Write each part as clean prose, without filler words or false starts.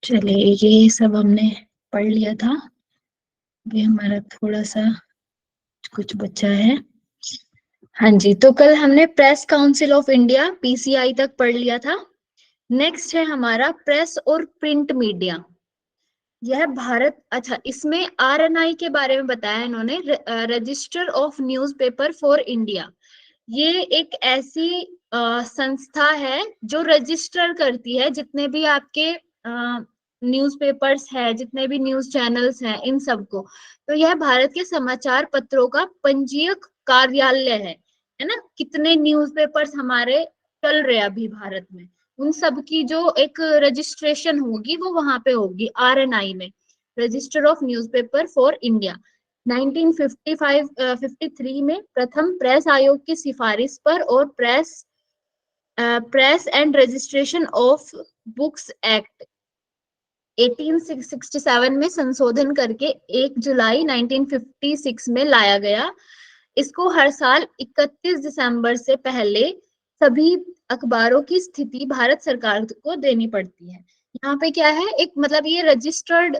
चलिए, ये सब हमने पढ़ लिया था। अभी हमारा थोड़ा सा कुछ बचा है। हाँ जी, तो कल हमने press council of India PCI तक पढ़ लिया था। नेक्स्ट है हमारा प्रेस और प्रिंट मीडिया। यह भारत, अच्छा, इसमें आरएनआई के बारे में बताया इन्होंने, register of newspaper for India. ये एक ऐसी संस्था है जो रजिस्टर करती है जितने भी आपके न्यूज़पेपर्स है, जितने भी न्यूज चैनल्स हैं, इन सबको। तो यह भारत के समाचार पत्रों का पंजीयक कार्यालय है ना। कितने न्यूज़पेपर्स हमारे चल रहे हैं अभी भारत में, उन सब की जो एक रजिस्ट्रेशन होगी वो वहां पे होगी, आरएनआई में, register of newspaper for India. 1953 में प्रथम प्रेस आयोग की सिफारिश पर और press and registration of books act 1867 में संशोधन करके 1 जुलाई 1956 में लाया गया। इसको हर साल 31 दिसंबर से पहले सभी अखबारों की स्थिति भारत सरकार को देनी पड़ती है। यहाँ पे क्या है, एक मतलब ये रजिस्टर्ड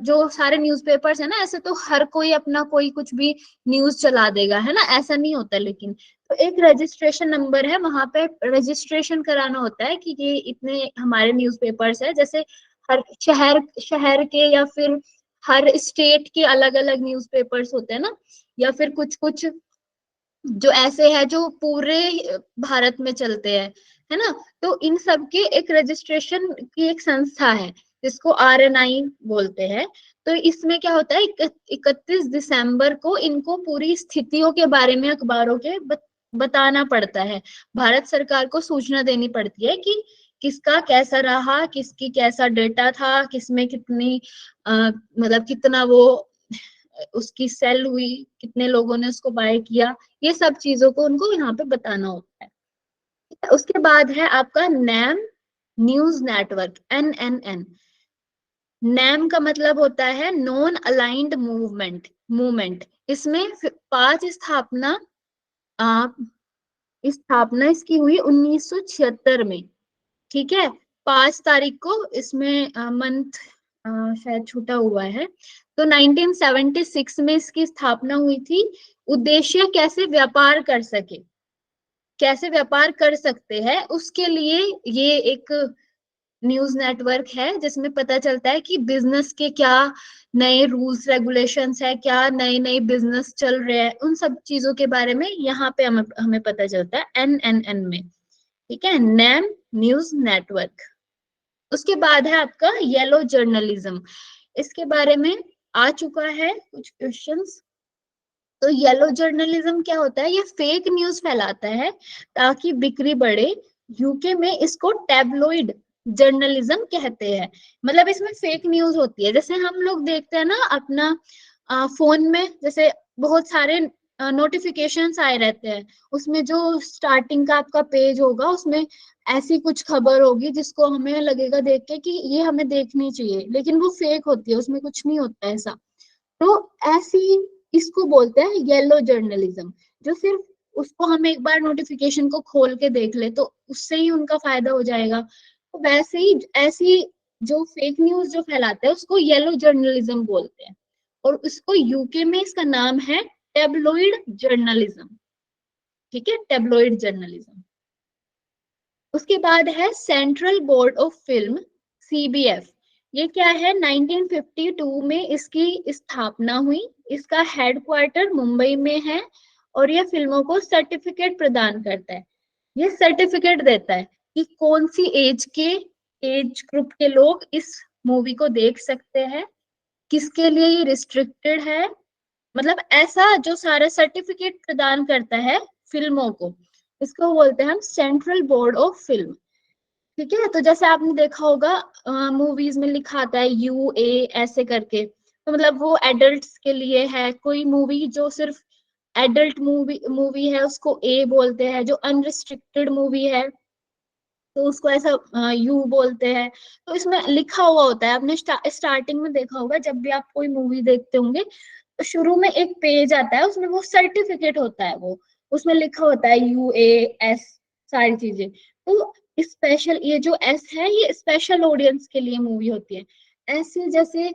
जो सारे न्यूज़पेपर्स है ना, ऐसे तो हर कोई अपना कोई कुछ भी न्यूज चला देगा, है ना, ऐसा नहीं होता। लेकिन तो एक रजिस्ट्रेशन नंबर है, वहां पे रजिस्ट्रेशन कराना होता है कि ये इतने हमारे न्यूज़पेपर्स है। जैसे हर शहर शहर के या फिर हर स्टेट के अलग अलग न्यूज़पेपर्स होते हैं ना, या फिर कुछ कुछ जो ऐसे है जो पूरे भारत में चलते हैं, है ना। तो इन सब के एक रजिस्ट्रेशन की एक संस्था है जिसको आरएनआई बोलते हैं। तो इसमें क्या होता है, 31 दिसंबर को इनको पूरी स्थितियों के बारे में अखबारों के बताना पड़ता है। भारत सरकार को सूचना देनी पड़ती है कि किसका कैसा रहा, किसकी कैसा डेटा था, किसमें कितनी मतलब कितना वो उसकी सेल हुई, कितने लोगों ने उसको बाय किया, ये सब चीजों को उनको यहाँ पे बताना होता है। उसके बाद है आपका नैम न्यूज नेटवर्क, एनएनएन। नैम का मतलब होता है नॉन अलाइंड मूवमेंट। इसमें 5 स्थापना स्थापना इसकी हुई 1976 में। ठीक है, 5 तारीख को इसमें मंथ शायद छूटा हुआ है। तो 1976 में इसकी स्थापना हुई थी। उद्देश्य कैसे व्यापार कर सके, कैसे व्यापार कर सकते हैं, उसके लिए ये एक न्यूज नेटवर्क है जिसमें पता चलता है कि बिजनेस के क्या नए रूल्स रेगुलेशंस है, क्या नए नए बिजनेस चल रहे हैं, उन सब चीजों के बारे में यहाँ पे हमें पता चलता है एनएनएन में। ठीक है, नैम न्यूज नेटवर्क। उसके बाद है आपका येलो जर्नलिज्म। इसके बारे में आ चुका है कुछ क्वेश्चंस। तो येलो जर्नलिज्म क्या होता है, ये फेक न्यूज फैलाता है ताकि बिक्री बढ़े। यूके में इसको टैबलॉइड जर्नलिज्म कहते हैं। मतलब इसमें फेक न्यूज होती है, जैसे हम लोग देखते हैं ना अपना फोन में, जैसे बहुत सारे नोटिफिकेशंस आए रहते हैं, उसमें जो स्टार्टिंग का आपका पेज होगा उसमें ऐसी कुछ खबर होगी जिसको हमें लगेगा देख के कि ये हमें देखनी चाहिए, लेकिन वो फेक होती है, उसमें कुछ नहीं होता है ऐसा। तो ऐसी इसको बोलते हैं येलो जर्नलिज्म। जो सिर्फ उसको हम एक बार नोटिफिकेशन को खोल के देख ले तो उससे ही उनका फायदा हो जाएगा। तो वैसे ही ऐसी जो फेक न्यूज जो फैलाते हैं उसको येलो जर्नलिज्म बोलते हैं। और उसको यूके में इसका नाम है टेबलॉइड जर्नलिज्म। ठीक है, टेबलॉइड जर्नलिज्म। उसके बाद है central board of film, CBF. ये क्या है, 1952 में इसकी स्थापना हुई। इसका हेडक्वार्टर मुंबई में है और यह फिल्मों को सर्टिफिकेट प्रदान करता है। ये सर्टिफिकेट देता है कि कौन सी एज ग्रुप के लोग इस मूवी को देख सकते हैं, किसके लिए ये रिस्ट्रिक्टेड है। मतलब ऐसा जो सारा सर्टिफिकेट प्रदान करता है फिल्मों को, इसको बोलते हैं हम सेंट्रल बोर्ड ऑफ फिल्म। ठीक है, तो जैसे आपने देखा होगा मूवीज में लिखा आता है UA ऐसे करके, तो मतलब वो एडल्ट्स के लिए है। कोई मूवी जो सिर्फ एडल्ट मूवी मूवी है उसको A बोलते हैं, जो अनरिस्ट्रिक्टेड मूवी है तो उसको ऐसा यू बोलते हैं। तो इसमें लिखा हुआ होता है, आपने स्टार्टिंग में देखा होगा जब भी आप कोई मूवी देखते होंगे तो शुरू में एक पेज आता है, उसमें वो सर्टिफिकेट होता है, वो उसमें लिखा होता है UAS सारी चीजें। तो स्पेशल, ये जो एस है ये स्पेशल ऑडियंस के लिए मूवी होती है। ऐसे जैसे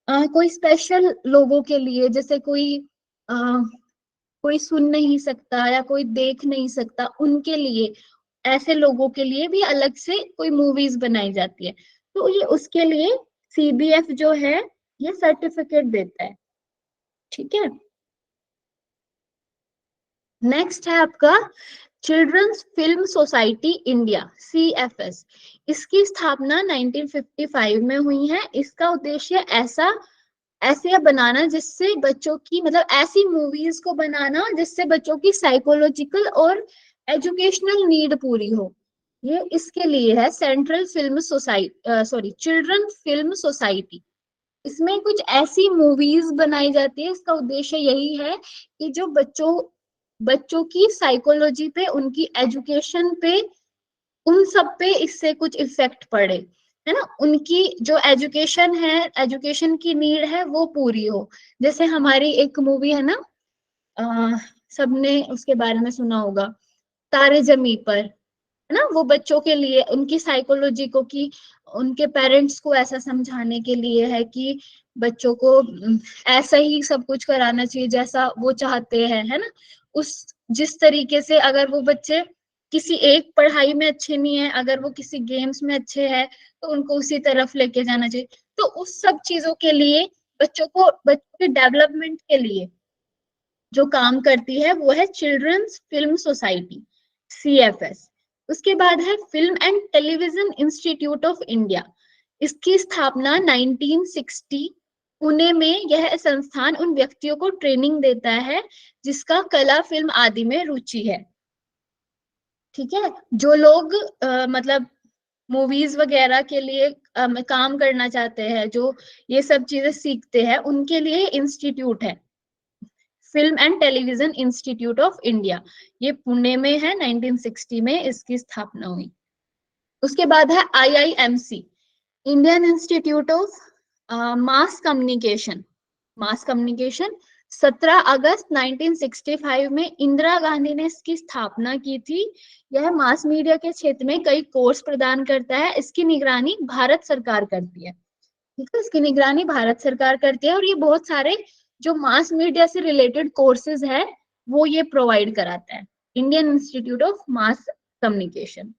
कोई स्पेशल लोगों के लिए, जैसे अ, कोई सुन नहीं सकता या कोई देख नहीं सकता, उनके लिए, ऐसे लोगों के लिए भी अलग से कोई मूवीज बनाई जाती है। तो ये उसके लिए सीबीएफ जो है ये सर्टिफिकेट देता है। ठीक है। नेक्स्ट है आपका children's film society India, CFS. इसकी स्थापना 1955 में हुई है। इसका उद्देश्य ऐसे बनाना जिससे बच्चों की, मतलब ऐसी मूवीज को बनाना जिससे बच्चों की साइकोलॉजिकल और एजुकेशनल नीड पूरी हो। ये इसके लिए है, central film society, sorry, children film society. इसमें कुछ ऐसी मूवीज बनाई जाती है, इसका उद्देश्य यही है कि जो बच्चों की साइकोलॉजी पे, उनकी एजुकेशन पे, उन सब पे इससे कुछ इफेक्ट पड़े, है ना, उनकी जो एजुकेशन है, एजुकेशन की नीड है वो पूरी हो। जैसे हमारी एक मूवी है ना, आ, सबने उसके बारे में सुना होगा, तारे जमी पर, है ना, वो बच्चों के लिए, उनकी साइकोलॉजी को, कि उनके पेरेंट्स को ऐसा समझाने के लिए है कि बच्चों को ऐसा ही सब कुछ कराना चाहिए जैसा वो चाहते हैं, है ना। उस जिस तरीके से अगर वो बच्चे किसी एक पढ़ाई में अच्छे नहीं है, अगर वो किसी गेम्स में अच्छे हैं, तो उनको उसी तरफ लेके जाना चाहिए। तो उस सब चीजों के लिए, बच्चों के डेवलपमेंट के लिए जो काम करती है वो है चिल्ड्रंस फिल्म सोसाइटी, सीएफएस। उसके बाद है film and television institute of India. इसकी स्थापना 1960 पुणे में, यह संस्थान उन व्यक्तियों को ट्रेनिंग देता है जिसका कला, फिल्म आदि में रुचि है। ठीक है। जो लोग मतलब मूवीज वगैरह के लिए काम करना चाहते हैं, जो ये सब चीजें सीखते हैं, उनके लिए इंस्टीट्यूट है, film and television institute of India. ये पुणे में है, 1960 में इसकी स्थापना हुई। उसके बाद है IIMC, Indian institute of mass communication. Mass communication 17 अगस्त 1965 में इंदिरा गांधी ने इसकी स्थापना की थी। यह मास मीडिया के क्षेत्र में कई कोर्स प्रदान करता है। इसकी निगरानी भारत सरकार करती है। ठीक है, इसकी निगरानी भारत सरकार करती है, और ये बहुत सारे जो मास मीडिया से रिलेटेड कोर्सेज है वो ये प्रोवाइड कराता है, Indian institute of mass communication.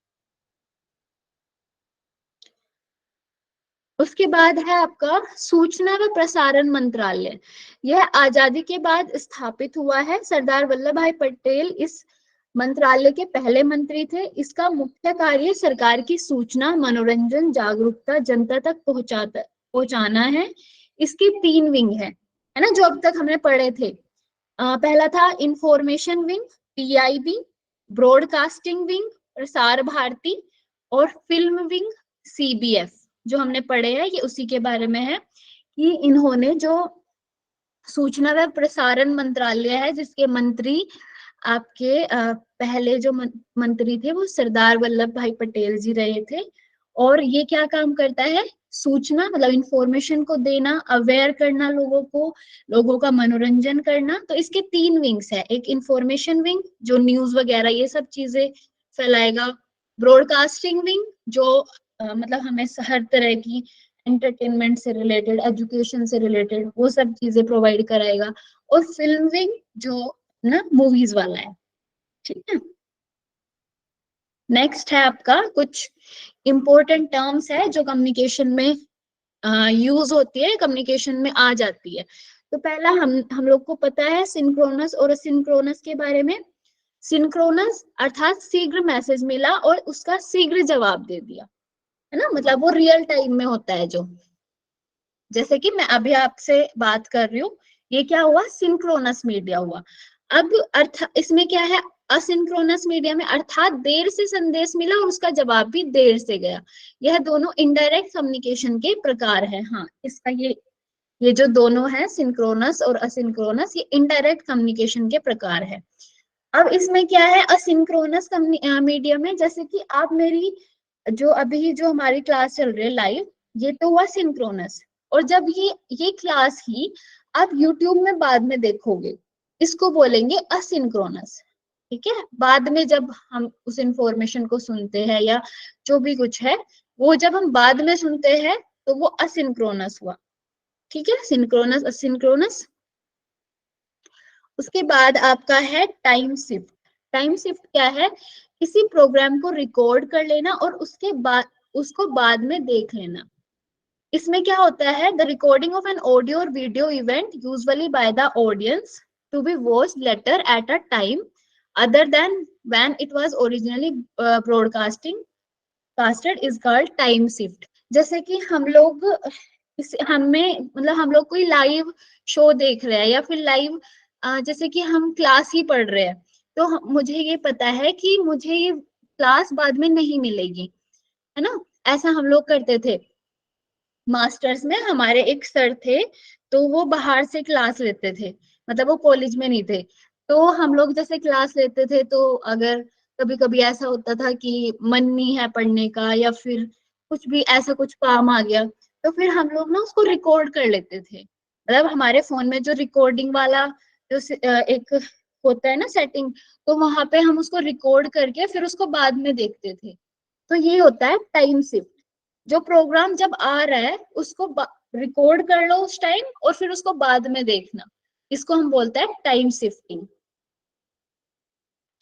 उसके बाद है आपका सूचना व प्रसारण मंत्रालय। यह आजादी के बाद स्थापित हुआ है। सरदार वल्लभ भाई पटेल इस मंत्रालय के पहले मंत्री थे। इसका मुख्य कार्य सरकार की सूचना, मनोरंजन, जागरूकता जनता तक पहुंचाना है। इसकी 3 विंग है ना, जो अब तक हमने पढ़े थे। पहला था information wing, PIB, broadcasting wing, Prasar Bharati, और फिल्म विंग, सीबीएफ। जो हमने पढ़े हैं ये उसी के बारे में है, कि इन्होंने जो सूचना व प्रसारण मंत्रालय है, जिसके मंत्री आपके पहले जो मंत्री थे वो सरदार वल्लभ भाई पटेल जी रहे थे। और ये क्या काम करता है, सूचना मतलब इंफॉर्मेशन को देना, अवेयर करना लोगों को, लोगों का मनोरंजन करना। तो इसके 3 विंग्स है, एक इंफॉर्मेशन विंग जो न्यूज वगैरह ये सब चीजें फैलाएगा, ब्रॉडकास्टिंग विंग जो मतलब हमें हर तरह की एंटरटेनमेंट से रिलेटेड, एजुकेशन से रिलेटेड वो सब चीजें प्रोवाइड कराएगा, और फिल्म विंग जो ना मूवीज वाला है। ठीक है। नेक्स्ट है आपका कुछ इंपॉर्टेंट टर्म्स है जो कम्युनिकेशन में यूज होती है, कम्युनिकेशन में आ जाती है। तो पहला हम लोग को पता है सिंक्रोनस और असिंक्रोनस के बारे में। सिंक्रोनस अर्थात शीघ्र मैसेज मिला और उसका शीघ्र जवाब दे दिया, है ना, मतलब वो रियल टाइम में होता है। जो जैसे कि मैं अभी आपसे बात कर रही हूँ, ये क्या हुआ, सिंक्रोनस मीडिया हुआ। अब अर्थ इसमें क्या है, असिंक्रोनस मीडिया में, अर्थात देर से संदेश मिला और उसका जवाब भी देर से गया। यह दोनों इनडायरेक्ट कम्युनिकेशन के प्रकार है। हाँ, इसका ये जो दोनों है, सिंक्रोनस और असिंक्रोनस, ये इनडायरेक्ट कम्युनिकेशन के प्रकार है। अब इसमें क्या है, असिंक्रोनस मीडिया में, जैसे कि आप मेरी जो अभी जो हमारी क्लास चल रही है लाइव, ये तो हुआ सिंक्रोनस। और जब ये क्लास ही आप यूट्यूब में बाद में देखोगे, इसको बोलेंगे असिंक्रोनस। ठीक है, बाद में जब हम उस इंफॉर्मेशन को सुनते हैं या जो भी कुछ है, वो जब हम बाद में सुनते हैं तो वो असिंक्रोनस हुआ। ठीक है, सिंक्रोनस असिंक्रोनस। उसके बाद आपका है टाइम शिफ्ट। टाइम शिफ्ट क्या है? किसी प्रोग्राम को रिकॉर्ड कर लेना और उसके बाद उसको बाद में देख लेना। इसमें क्या होता है? The recording of an audio और video event usually by the audience to be watched later at a time other than when it was originally broadcasting casted is called time shift. जैसे कि हम लोग हमें मतलब हम लोग कोई लाइव शो देख रहे हैं या फिर लाइव जैसे कि हम क्लास ही पढ़ रहे हैं, तो मुझे ये पता है कि मुझे ये क्लास बाद में नहीं मिलेगी, है ना? ऐसा हम लोग करते थे। मास्टर्स में हमारे एक सर थे, तो वो बाहर से क्लास लेते थे, मतलब वो कॉलेज में नहीं थे। तो हम लोग जैसे क्लास लेते थे, तो अगर कभी कभी ऐसा होता था कि मन नहीं है पढ़ने का या फिर कुछ भी ऐसा कुछ काम आ गया, तो फिर हम लोग ना उसको रिकॉर्ड कर लेते थे। मतलब हमारे फोन में जो रिकॉर्डिंग वाला जो एक होता है ना सेटिंग, तो वहां पे हम उसको रिकॉर्ड करके फिर उसको बाद में देखते थे। तो ये होता है टाइम शिफ्ट। जो प्रोग्राम जब आ रहा है उसको रिकॉर्ड कर लो उस टाइम और फिर उसको बाद में देखना, इसको हम बोलते हैं टाइम शिफ्टिंग।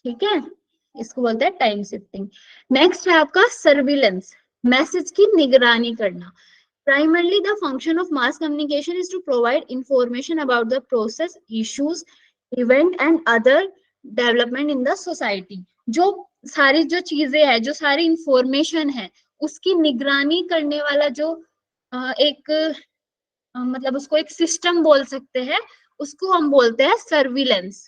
ठीक है, इसको बोलते हैं टाइम शिफ्टिंग। नेक्स्ट है आपका सर्विलेंस, मैसेज की निगरानी करना। Primarily, the function of mass communication is to provide information about the process, issues, event and other development in the society. जो सारी जो चीजें हैं, जो सारी इंफॉर्मेशन है, उसकी निगरानी करने वाला जो एक मतलब उसको एक सिस्टम बोल सकते हैं, उसको हम बोलते हैं सर्विलेंस।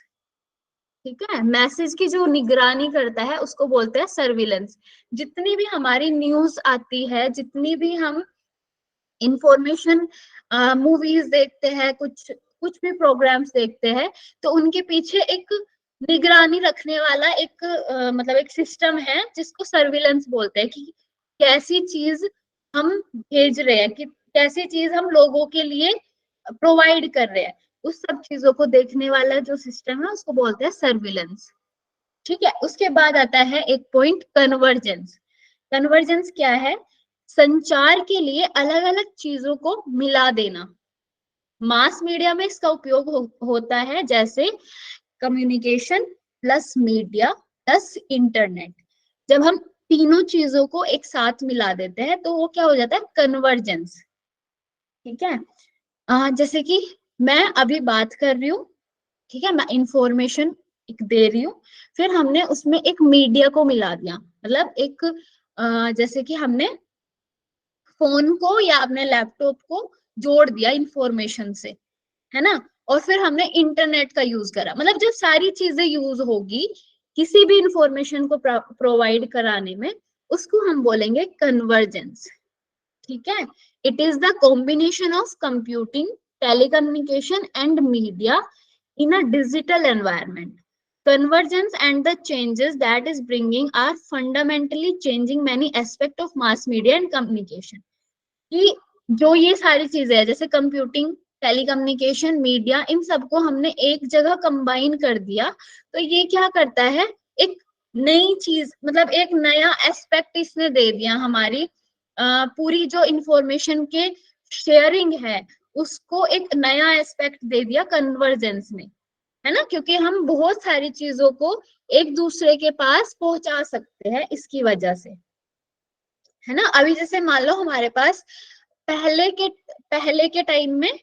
ठीक है, मैसेज की जो निगरानी करता है उसको बोलते हैं सर्विलेंस। जितनी भी हमारी न्यूज आती है, जितनी भी हम इंफॉर्मेशन मूवीज देखते हैं, कुछ कुछ भी प्रोग्राम्स देखते हैं, तो उनके पीछे एक निगरानी रखने वाला एक मतलब एक सिस्टम है जिसको सर्विलेंस बोलते हैं, कि कैसी चीज हम भेज रहे हैं, कि कैसी चीज हम लोगों के लिए प्रोवाइड कर रहे हैं, उस सब चीजों को देखने वाला जो सिस्टम है उसको बोलते हैं सर्विलेंस। ठीक है, उसके बाद आता है एक पॉइंट, कन्वर्जेंस। कन्वर्जेंस क्या है? संचार के लिए अलग अलग चीजों को मिला देना। मास मीडिया में इसका उपयोग होता है, जैसे communication plus media plus internet. जब हम तीनों चीजों को एक साथ मिला देते हैं तो वो क्या हो जाता है? कन्वर्जेंस। ठीक है, जैसे कि मैं अभी बात कर रही हूँ, ठीक है, मैं इंफॉर्मेशन एक दे रही हूँ, फिर हमने उसमें एक मीडिया को मिला दिया, मतलब एक जैसे कि हमने फोन को या अपने लैपटॉप को जोड़ दिया इंफॉर्मेशन से, है ना? और फिर हमने इंटरनेट का यूज करा, मतलब जब सारी चीजें यूज होगी किसी भी इंफॉर्मेशन को प्रोवाइड कराने में, उसको हम बोलेंगे कन्वर्जेंस। ठीक है, it is the combination of computing, telecommunication and media in a digital environment. Convergence and the changes that is bringing are fundamentally changing many aspects of mass media and communication. कि जो ये सारी चीजें हैं, जैसे computing, telecommunication, media, इन सबको हमने एक जगह कंबाइन कर दिया, तो ये क्या करता है? एक नई चीज, मतलब एक नया एस्पेक्ट इसने दे दिया हमारी पूरी जो इंफॉर्मेशन के शेयरिंग है, उसको एक नया एस्पेक्ट दे दिया कन्वर्जेंस ने, है ना? क्योंकि हम बहुत सारी चीजों को एक दूसरे के पास पहुंचा सकते हैं इसकी वजह से, है ना? अभी जैसे मान लो हमारे पास पहले के टाइम में,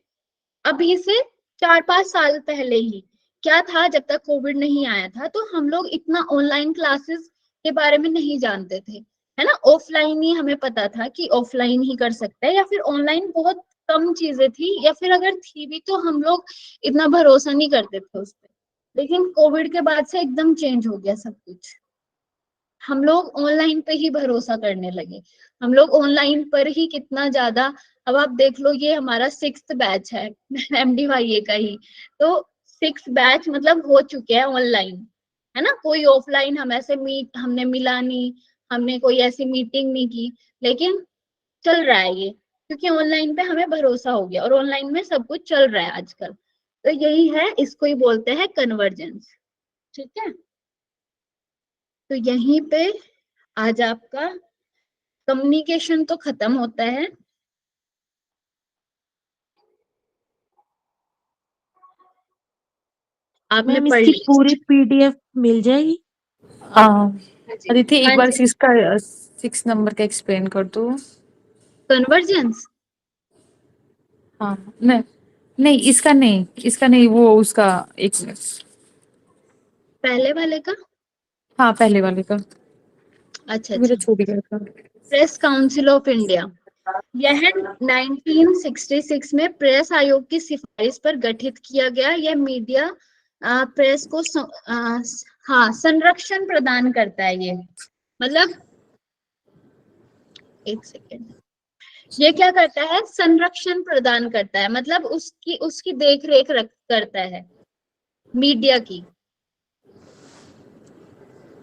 अभी से 4-5 साल पहले ही क्या था, जब तक कोविड नहीं आया था, तो हम लोग इतना ऑनलाइन क्लासेस के बारे में नहीं जानते थे, है ना? ऑफलाइन ही हमें पता था कि ऑफलाइन ही कर सकते हैं, या फिर ऑनलाइन बहुत कम चीजें थी, या फिर अगर थी भी तो हम लोग इतना भरोसा नहीं करते थे उस पर। लेकिन कोविड के बाद से एकदम चेंज हो गया सब कुछ, हम लोग ऑनलाइन पे ही भरोसा करने लगे। हम लोग ऑनलाइन पर ही कितना ज्यादा, अब आप देख लो, ये हमारा 6th बैच है MDYA का ही, तो 6th बैच मतलब हो चुके हैं ऑनलाइन, है ना? कोई ऑफलाइन हम ऐसे हमने मिला नहीं, हमने कोई ऐसी मीटिंग नहीं की, लेकिन चल रहा है ये, क्योंकि ऑनलाइन पे हमें भरोसा हो गया और ऑनलाइन में सब कुछ चल रहा है आजकल। तो यही है, इसको ही बोलते हैं कन्वर्जेंस। ठीक है, तो यहीं पे आज आपका कम्युनिकेशन तो खत्म होता है। आपने मैम पढ़ इसकी लिया? पूरी पीडीएफ मिल जाएगी? हाँ जी, अदिति हाँ एक बार जी। इसका 6 नंबर का एक्सप्लेन कर दो। कन्वर्जेंस हाँ, नहीं नहीं, इसका नहीं, वो उसका, एक मिनट। पहले वाले का। हाँ, पहले वाले का। अच्छा मेरा अच्छा। छूट गया था। प्रेस काउंसिल ऑफ इंडिया, यह 1966 में प्रेस आयोग की सिफारिश पर गठित किया गया। यह मीडिया प्रेस को हाँ संरक्षण प्रदान करता है। ये मतलब, एक सेकेंड, ये क्या करता है? संरक्षण प्रदान करता है, मतलब उसकी उसकी देख रेख करता है मीडिया की।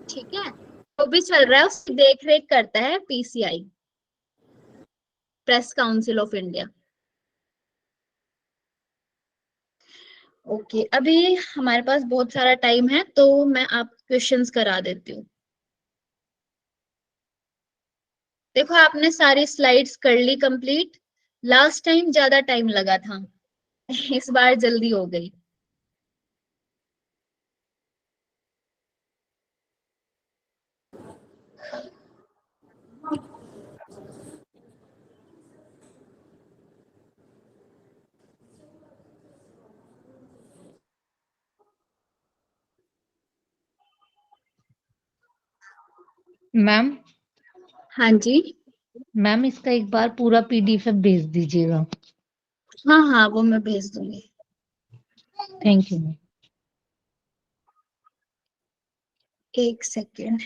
ठीक है, जो भी चल रहा है उसकी देख रेख करता है PCI, press council of India. Okay, अभी हमारे पास बहुत सारा टाइम है तो मैं आप क्वेश्चंस करा देती हूँ। देखो, आपने सारी स्लाइड्स कर ली कंप्लीट। लास्ट टाइम ज्यादा टाइम लगा था, इस बार जल्दी हो गई। मैम हाँ जी। मैम इसका एक बार पूरा पीडीएफ भेज दीजिएगा। हाँ हाँ, वो मैं भेज दूंगी। Thank you ma'am. एक सेकेंड।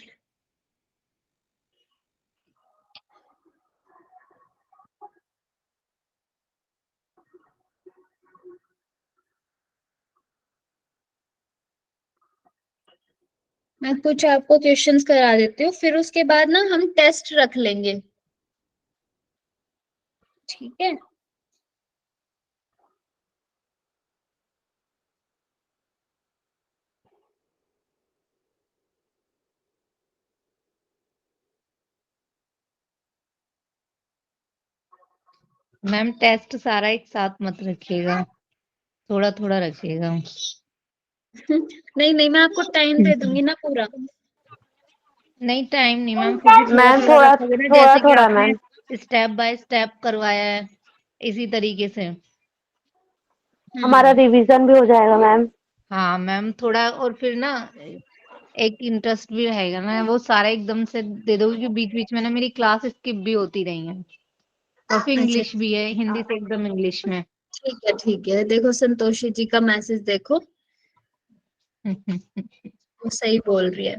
मैं कुछ आपको क्वेश्चंस करा देती हूँ, फिर उसके बाद ना हम टेस्ट रख लेंगे। ठीक है। मैम टेस्ट सारा एक साथ मत रखिएगा, थोड़ा थोड़ा रखिएगा। नहीं नहीं, मैं आपको टाइम दे दूंगी ना पूरा। नहीं टाइम नहीं मैम, फिर भी थोड़ा मैम थोड़ा थोड़ा रखोगे ना, थोड़ा जैसे कि थोड़ा आपने मैम। स्टेप बाय स्टेप करवाया है इसी तरीके से। हमारा हम्म। रिवीजन भी हो जाएगा मैम। हाँ मैम, थोड़ा और फिर ना एक इंटरेस्ट भी रहेगा ना, वो सारा एकदम से दे दोगे कि बीच बीच में ना मेरी क्लास स्किप भी होती रही है, और फिर अच्छा, इंग्लिश भी है, हिंदी से एकदम इंग्लिश में। ठीक है ठीक है। देखो, संतोषी जी का मैसेज देखो, वो सही बोल रही है।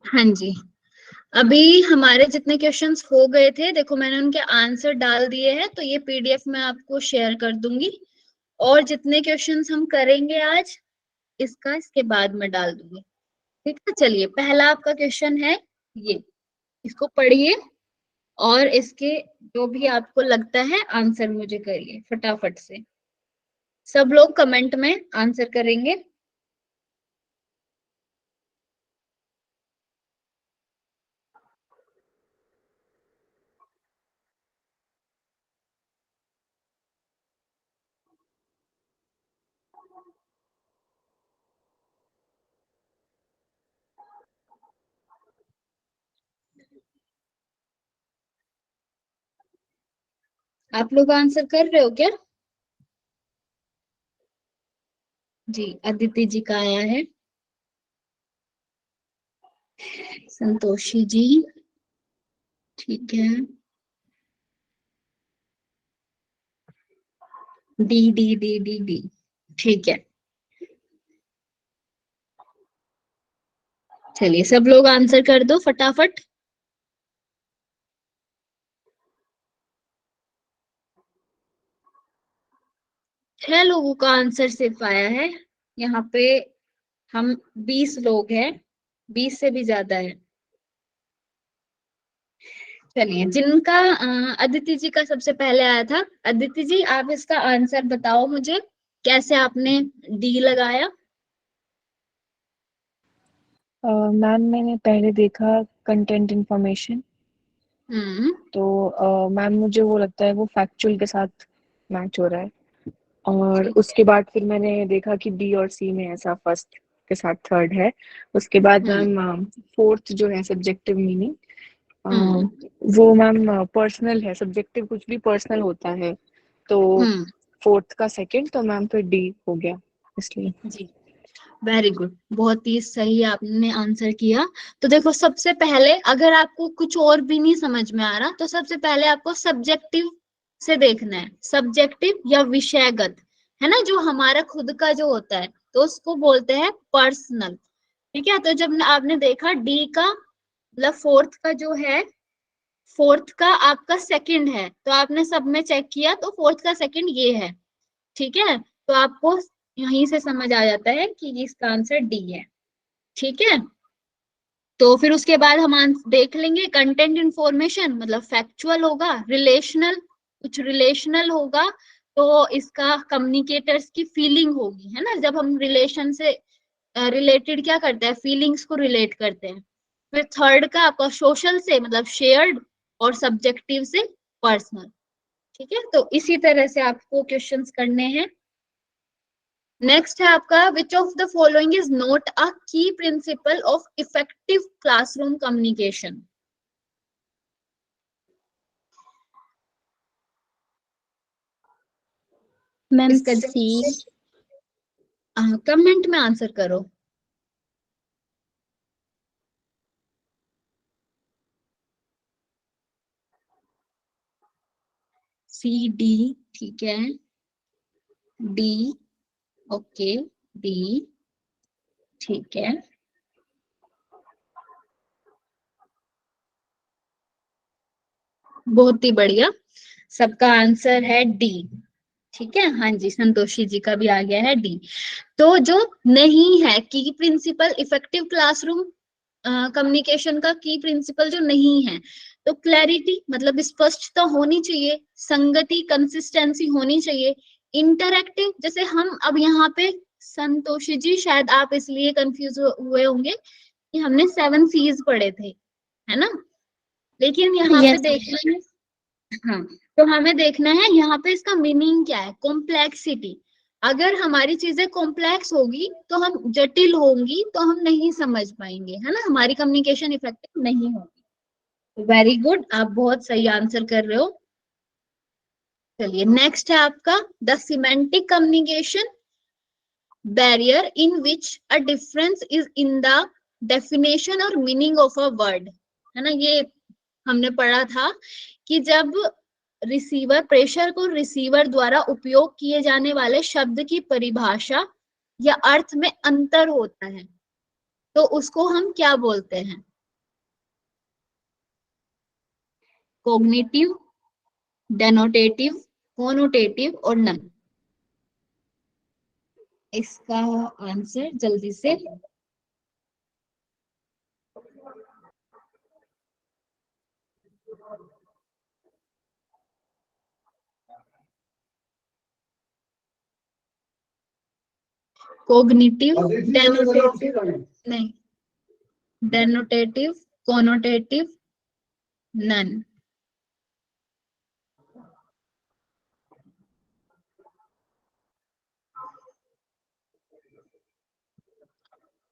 हाँ जी, अभी हमारे जितने क्वेश्चंस हो गए थे, देखो मैंने उनके आंसर डाल दिए हैं, तो ये पीडीएफ में आपको शेयर कर दूंगी। और जितने क्वेश्चंस हम करेंगे आज, इसके बाद में डाल दूंगी। ठीक है, चलिए, पहला आपका क्वेश्चन है ये, इसको पढ़िए और इसके जो भी आपको लगता है आंसर मुझे करिए फटाफट से। सब लोग कमेंट में आंसर करेंगे। आप लोग आंसर कर रहे हो क्या? जी, अदिति जी का आया है। संतोषी जी, ठीक है। D D D D D, ठीक है। चलिए सब लोग आंसर कर दो फटाफट। 6 लोगों का आंसर सिर्फ आया है। यहाँ पे हम 20 लोग हैं, 20 से भी ज्यादा है। चलिए जिनका अदिति जी का सबसे पहले आया था, अदिति जी आप इसका आंसर बताओ मुझे, कैसे आपने डी लगाया? मैम मैंने पहले देखा कंटेंट इंफॉर्मेशन, तो मैम मुझे वो लगता है वो फैक्चुअल के साथ मैच हो रहा है। और ठीक उसके बाद फिर मैंने देखा कि बी और सी में ऐसा फर्स्ट के साथ थर्ड है। उसके बाद हम्म मैम फोर्थ जो है सब्जेक्टिव मीनिंग, हम्म वो मैम पर्सनल है, सब्जेक्टिव कुछ भी पर्सनल होता है, तो हम्म फोर्थ का सेकंड, तो मैम फिर डी हो गया इसलिए। जी, वेरी गुड, बहुत ही सही आपने आंसर किया। तो देखो सबसे पहले अगर आपको कुछ और भी नहीं समझ में आ रहा तो सबसे पहले आपको सब्जेक्टिव से देखना है, सब्जेक्टिव या विषयगत, है ना, जो हमारा खुद का जो होता है तो उसको बोलते हैं पर्सनल। ठीक है, तो जब आपने देखा डी का मतलब फोर्थ का जो है, फोर्थ का आपका सेकंड है, तो आपने सब में चेक किया तो फोर्थ का सेकंड ये है। ठीक है, तो आपको यहीं से समझ आ जाता है कि इसका आंसर डी है। ठीक है, तो फिर उसके बाद हम देख लेंगे कंटेंट इंफॉर्मेशन, मतलब फैक्चुअल होगा, रिलेशनल, कुछ रिलेशनल होगा, तो इसका कम्युनिकेटर्स की फीलिंग होगी, है ना, जब हम रिलेशन से रिलेटेड क्या करते हैं, फीलिंग्स को रिलेट करते हैं। फिर थर्ड का आपका सोशल से मतलब शेयर्ड, और सब्जेक्टिव से पर्सनल। ठीक है, तो इसी तरह से आपको क्वेश्चंस करने हैं। नेक्स्ट है आपका, which of the following is not a key principle of effective classroom communication? Ma'am इसका सी। कमेंट में आंसर करो। सी डी, ठीक है, डी, ओके, डी, ठीक है, बहुत ही बढ़िया, सबका आंसर है डी। ठीक है, हाँ जी, संतोषी जी का भी आ गया है डी। तो जो नहीं है की प्रिंसिपल इफेक्टिव क्लासरूम कम्युनिकेशन का की प्रिंसिपल जो नहीं है, तो क्लैरिटी मतलब स्पष्टता होनी चाहिए, संगति कंसिस्टेंसी होनी चाहिए, इंटरैक्टिव, जैसे हम अब यहाँ पे संतोषी जी शायद आप इसलिए कंफ्यूज हुए होंगे कि हमने 7 सीज पढ़े थे, है ना, लेकिन यहाँ पे यस। देखना है, हाँ, तो हमें देखना है यहाँ पे इसका मीनिंग क्या है, कॉम्प्लेक्सिटी। अगर हमारी चीजें कॉम्प्लेक्स होगी तो हम जटिल होंगी तो हम नहीं समझ पाएंगे, है ना, हमारी कम्युनिकेशन इफेक्टिव नहीं होगी। वेरी गुड, आप बहुत सही आंसर कर रहे हो। चलिए नेक्स्ट है आपका, the semantic communication barrier in which a difference is in the definition और मीनिंग ऑफ अ वर्ड, है ना, ये हमने पढ़ा था कि जब रिसीवर, प्रेशर को रिसीवर द्वारा उपयोग किए जाने वाले शब्द की परिभाषा या अर्थ में अंतर होता है तो उसको हम क्या बोलते हैं? कॉग्निटिव, डेनोटेटिव, कोनोटेटिव और नन? इसका आंसर जल्दी से। कोग्निटिव, डेनोटेटिव, नहीं, डेनोटेटिव, कोनोटेटिव, नन?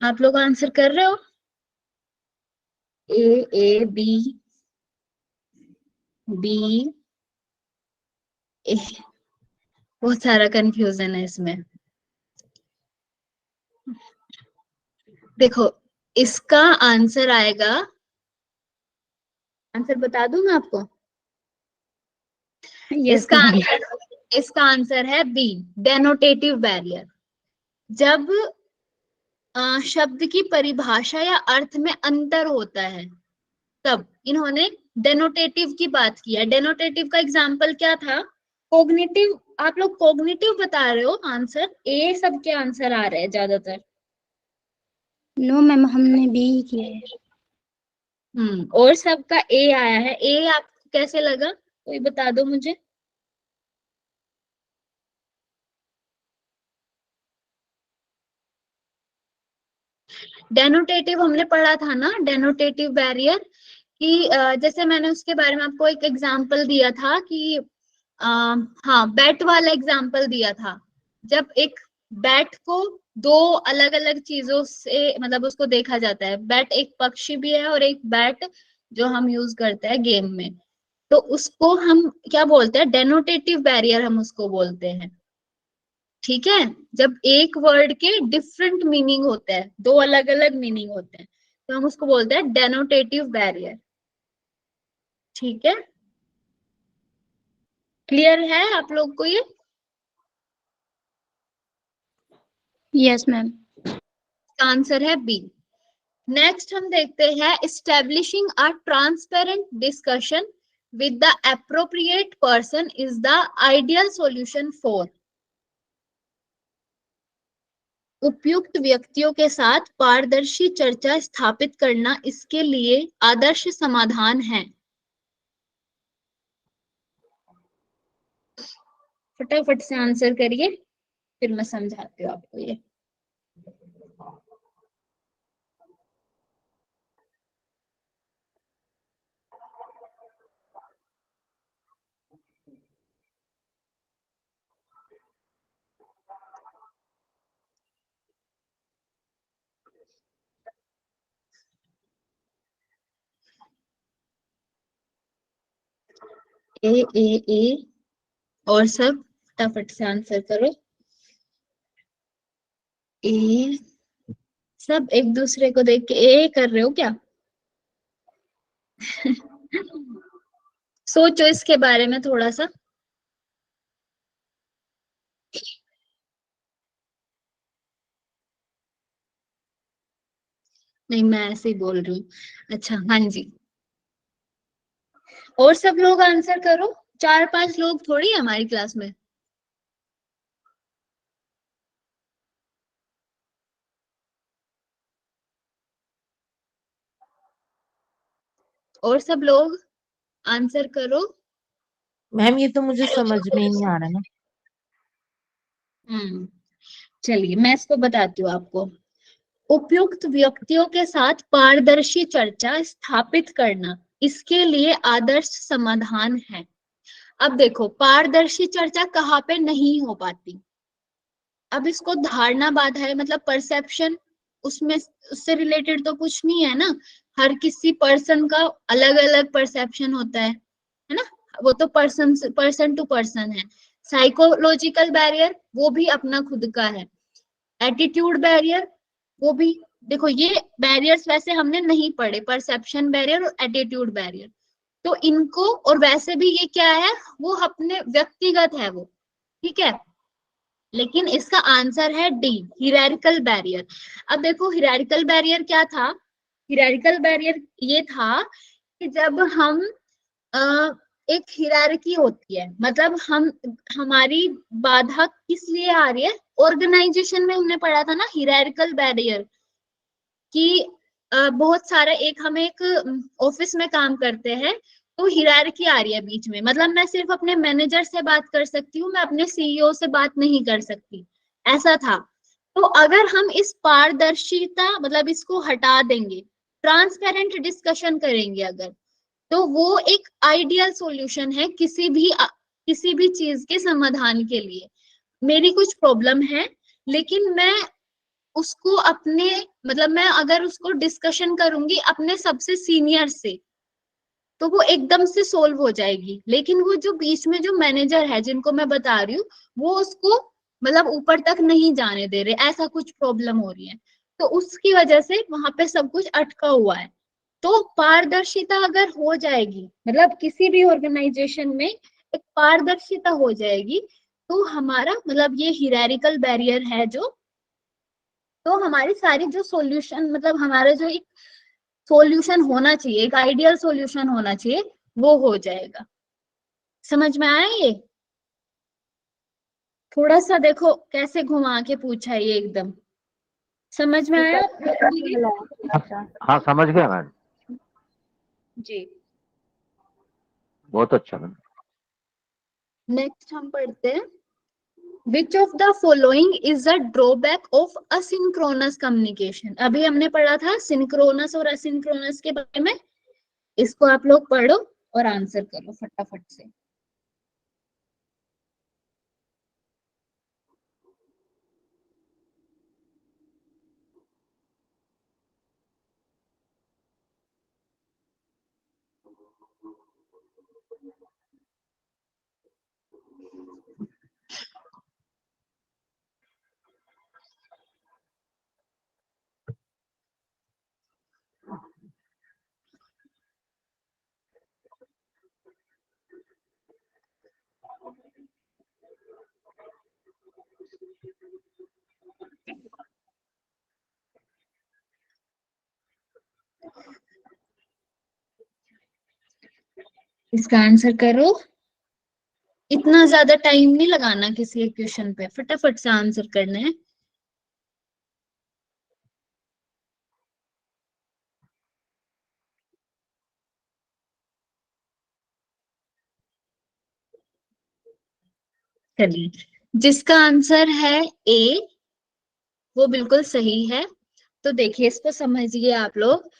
आप लोग आंसर कर रहे हो? ए बी, बी ए, बहुत सारा कंफ्यूजन है इसमें। देखो इसका आंसर आएगा, आंसर बता दूं मैं आपको? Yes ma'am. इसका आंसर है बी, डेनोटेटिव बैरियर। जब शब्द की परिभाषा या अर्थ में अंतर होता है तब इन्होंने डेनोटेटिव की बात की है। डेनोटेटिव का एग्जाम्पल क्या था? कोग्निटिव। आप लोग कोग्निटिव बता रहे हो आंसर, ए सबके आंसर आ रहे हैं ज्यादातर। नो मैम, हमने बी ही किया है। और सबका ए आया है। ए आपको कैसे लगा, कोई बता दो मुझे। डेनोटेटिव हमने पढ़ा था ना, डेनोटेटिव बैरियर कि जैसे मैंने उसके बारे में आपको एक एग्जांपल दिया था कि हाँ, बैट वाला एग्जांपल दिया था। जब एक बैट को दो अलग अलग चीजों से मतलब उसको देखा जाता है, बैट एक पक्षी भी है और एक बैट जो हम यूज करते हैं गेम में, तो उसको हम क्या बोलते हैं? डेनोटेटिव बैरियर हम उसको बोलते हैं। ठीक है, जब एक वर्ड के डिफरेंट मीनिंग होते हैं, दो अलग अलग मीनिंग होते हैं, तो हम उसको बोलते हैं डेनोटेटिव बैरियर। ठीक है, क्लियर है आप लोग को ये? Yes ma'am. आंसर है बी। नेक्स्ट हम देखते हैं, establishing a transparent discussion with the appropriate person is the ideal solution for. उपयुक्त व्यक्तियों के साथ पारदर्शी चर्चा स्थापित करना इसके लिए आदर्श समाधान है। फटाफट से आंसर करिए, फिर मैं समझाती हूँ आपको ये। ए और सब फटाफट से आंसर करो। ए, सब एक दूसरे को देख के ए कर रहे हो क्या? सोचो इसके बारे में थोड़ा सा। नहीं, मैं ऐसे ही बोल रही हूँ। अच्छा, हाँ जी, और सब लोग आंसर करो। 4-5 लोग थोड़ी है हमारी क्लास में। और सब लोग आंसर करो। मैम ये तो मुझे समझ में ही नहीं आ रहा ना। चलिए मैं इसको बताती हूँ आपको। उपयुक्त व्यक्तियों के साथ पारदर्शी चर्चा स्थापित करना इसके लिए आदर्श समाधान है। अब देखो, पारदर्शी चर्चा कहाँ पे नहीं हो पाती? अब इसको धारणा बाधा है, मतलब परसेप्शन, उसमें उससे रिलेटेड तो कुछ नहीं है ना। हर किसी पर्सन का अलग अलग परसेप्शन होता है ना, वो तो पर्सन टू पर्सन है। साइकोलॉजिकल बैरियर वो भी अपना खुद का है। एटीट्यूड बैरियर वो भी, देखो ये बैरियर्स वैसे हमने नहीं पढ़े, परसेप्शन बैरियर और एटीट्यूड बैरियर, तो इनको, और वैसे भी ये क्या है, वो अपने व्यक्तिगत है वो। ठीक है, लेकिन इसका आंसर है डी, हिरार्किकल बैरियर। अब देखो हिरार्किकल बैरियर क्या था? हिरार्किकल बैरियर ये था कि जब हम एक हिरार्की होती है, मतलब हमारी बाधा किस लिए आ रही है? ऑर्गेनाइजेशन में हमने पढ़ा था ना हिरार्किकल बैरियर कि बहुत सारा, हम एक ऑफिस में काम करते हैं तो हिरार्की आ रही है बीच में, मतलब मैं सिर्फ अपने मैनेजर से बात कर सकती हूँ, मैं अपने सीईओ से बात नहीं कर सकती, ऐसा था। तो अगर हम इस पारदर्शिता मतलब इसको हटा देंगे, ट्रांसपेरेंट डिस्कशन करेंगे अगर, तो वो एक आइडियल सॉल्यूशन है किसी भी चीज के समाधान के लिए। मेरी कुछ प्रॉब्लम है, लेकिन मैं उसको अपने मतलब मैं अगर उसको डिस्कशन करूंगी अपने सबसे सीनियर से, तो वो एकदम से सोल्व हो जाएगी। लेकिन वो जो बीच में जो मैनेजर है जिनको मैं बता रही हूँ, वो उसको मतलब ऊपर तक नहीं जाने दे रहे, ऐसा कुछ प्रॉब्लम हो रही है। तो उसकी वजह से वहां पे सब कुछ अटका हुआ है। तो पारदर्शिता अगर हो जाएगी, मतलब किसी भी ऑर्गेनाइजेशन में एक पारदर्शिता हो जाएगी, तो हमारा मतलब ये हिरारिकल बैरियर है जो, तो हमारी सारी जो सॉल्यूशन, मतलब हमारा जो एक सॉल्यूशन होना चाहिए, एक आइडियल सॉल्यूशन होना चाहिए, वो हो जाएगा। समझ में आया ये? थोड़ा सा देखो कैसे घुमा के पूछा है ये एकदम। समझ में आया? हाँ समझ गया मैम, जी। बहुत अच्छा मैम। नेक्स्ट हम पढ़ते हैं, विच of the following is a drawback of asynchronous communication. अभी हमने पढ़ा था सिंक्रोनस और असिंक्रोनस के बारे में, इसको आप लोग पढ़ो और आंसर करो फटाफट से। इसका आंसर करो। इतना ज्यादा टाइम नहीं लगाना किसी एक क्वेश्चन पे, फटाफट से आंसर करना है। चलिए, जिसका आंसर है ए, वो बिल्कुल सही है। तो देखिए इसको समझिए आप लोग।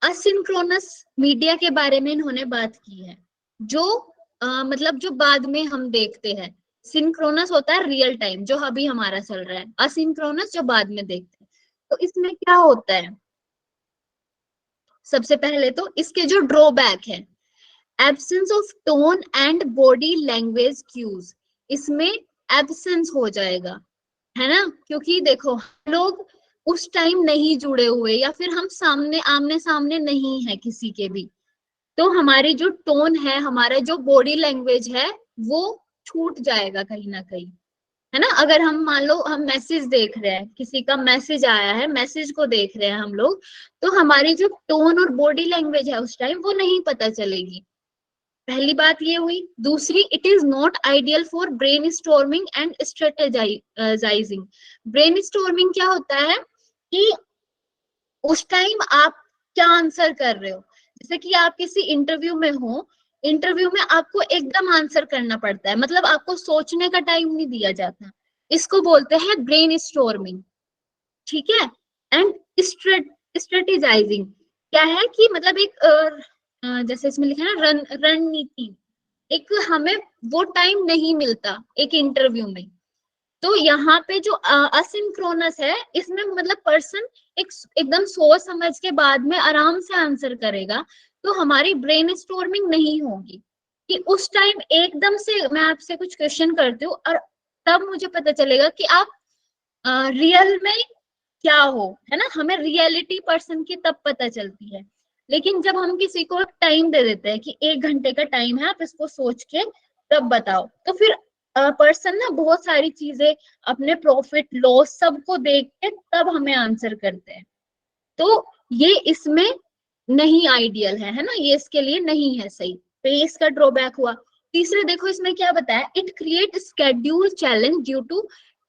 असिंक्रोनस मीडिया के बारे में इन्होंने बात की है, जो मतलब जो बाद में हम देखते हैं। सिंक्रोनस होता है रियल टाइम, जो अभी हमारा चल रहा है। असिंक्रोनस जो बाद में देखते हैं। तो इसमें क्या होता है, सबसे पहले तो इसके जो ड्रॉबैक है, absence of tone and body language cues, इसमें एब्सेंस हो जाएगा, है ना। क्योंकि देखो हम लोग उस टाइम नहीं जुड़े हुए, या फिर हम सामने आमने सामने नहीं है किसी के भी, तो हमारी जो टोन है, हमारा जो बॉडी लैंग्वेज है, वो छूट जाएगा कहीं ना कहीं, है ना। अगर हम मान लो हम मैसेज देख रहे हैं, किसी का मैसेज आया है, मैसेज को देख रहे हैं हम लोग, तो हमारी जो टोन और बॉडी लैंग्वेज है उस टाइम, वो नहीं पता चलेगी। पहली बात ये हुई। दूसरी, it is not ideal for brain storming and strategising. Brain storming क्या होता है कि उस टाइम आप क्या आंसर कर रहे हो, जैसे कि आप किसी इंटरव्यू में हो, इंटरव्यू में आपको एकदम आंसर करना पड़ता है, मतलब आपको सोचने का टाइम नहीं दिया जाता। इसको बोलते हैं ब्रेन स्टॉर्मिंग, ठीक है। एंड स्ट्रेटेजाइजिंग क्या है कि मतलब एक जैसे इसमें लिखा है ना, रणनीति, एक हमें वो टाइम नहीं मिलता एक इंटरव्यू में। तो यहाँ पे जो असिंक्रोनस है, इसमें मतलब पर्सन एकदम सोच समझ के बाद में आराम से आंसर करेगा, तो हमारी ब्रेन स्टॉर्मिंग नहीं होगी कि उस टाइम एकदम से मैं आपसे कुछ क्वेश्चन करती हूँ और तब मुझे पता चलेगा कि आप रियल में क्या हो, है ना। हमें रियलिटी पर्सन की तब पता चलती है। लेकिन जब हम किसी को एक टाइम दे देते हैं कि 1 घंटे का टाइम है, आप इसको सोच के तब बताओ, तो फिर पर्सन ना बहुत सारी चीजें, अपने प्रॉफिट लॉस सबको देख के तब हमें आंसर करते हैं। तो ये इसमें नहीं आइडियल है ना, ये इसके लिए नहीं है सही। तो ये इसका ड्रॉबैक हुआ। तीसरे देखो इसमें क्या बताया, it create schedule challenge due to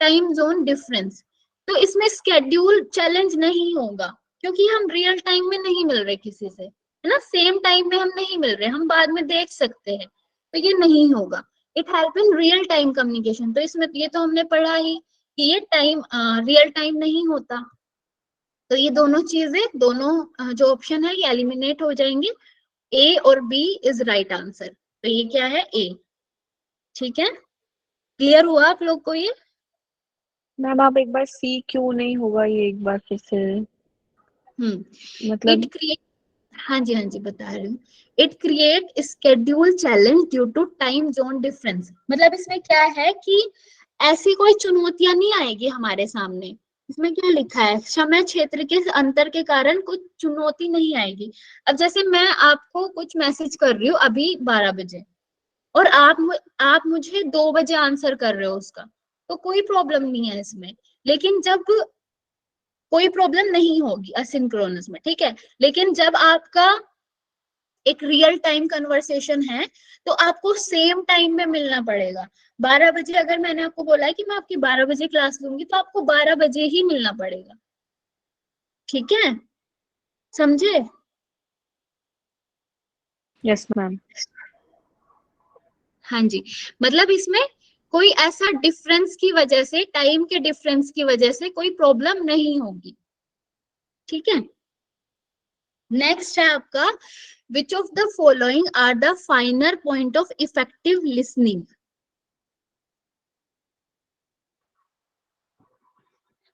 time zone difference. तो इसमें स्केड्यूल चैलेंज नहीं होगा, क्योंकि हम रियल टाइम में नहीं मिल रहे किसी से, है ना। सेम टाइम में हम नहीं मिल रहे, हम बाद में देख सकते हैं, तो ये नहीं होगा। It help in real time communication, तो इसमें ये तो हमने पढ़ा ही कि ये टाइम रियल टाइम नहीं होता। तो ये दोनों चीजें, दोनों जो ऑप्शन है ये एलिमिनेट हो जाएंगे। ए और बी इज राइट आंसर। तो ये क्या है, ए। ठीक है, क्लियर हुआ आप लोग को ये? मैम आप एक बार सी क्यों नहीं होगा ये एक बार फिर से, मतलब इट क्रिएट, हाँ जी हाँ जी बता रही हूँ। It create schedule challenge due to time zone difference. मतलब इसमें क्या है कि ऐसी कोई चुनौतियां नहीं आएगी हमारे सामने, इसमें क्या लिखा है, समय क्षेत्र के अंतर के कारण कुछ चुनौती नहीं आएगी। अब जैसे मैं आपको कुछ मैसेज कर रही हूँ अभी 12 बजे, और आप मुझे 2 बजे आंसर कर रहे हो उसका, तो कोई प्रॉब्लम नहीं है इसमें। लेकिन जब कोई प्रॉब्लम नहीं होगी असिंक्रोनस में, ठीक है। लेकिन जब आपका एक रियल टाइम कन्वर्सेशन है तो आपको सेम टाइम में मिलना पड़ेगा। 12 बजे अगर मैंने आपको बोला है कि मैं आपकी 12 बजे क्लास लूंगी, तो आपको 12 बजे ही मिलना पड़ेगा, ठीक है, समझे? Yes ma'am. हाँ जी, मतलब इसमें कोई ऐसा डिफरेंस की वजह से, टाइम के डिफरेंस की वजह से कोई प्रॉब्लम नहीं होगी, ठीक है। नेक्स्ट है आपका, which of the following are the finer point of effective listening.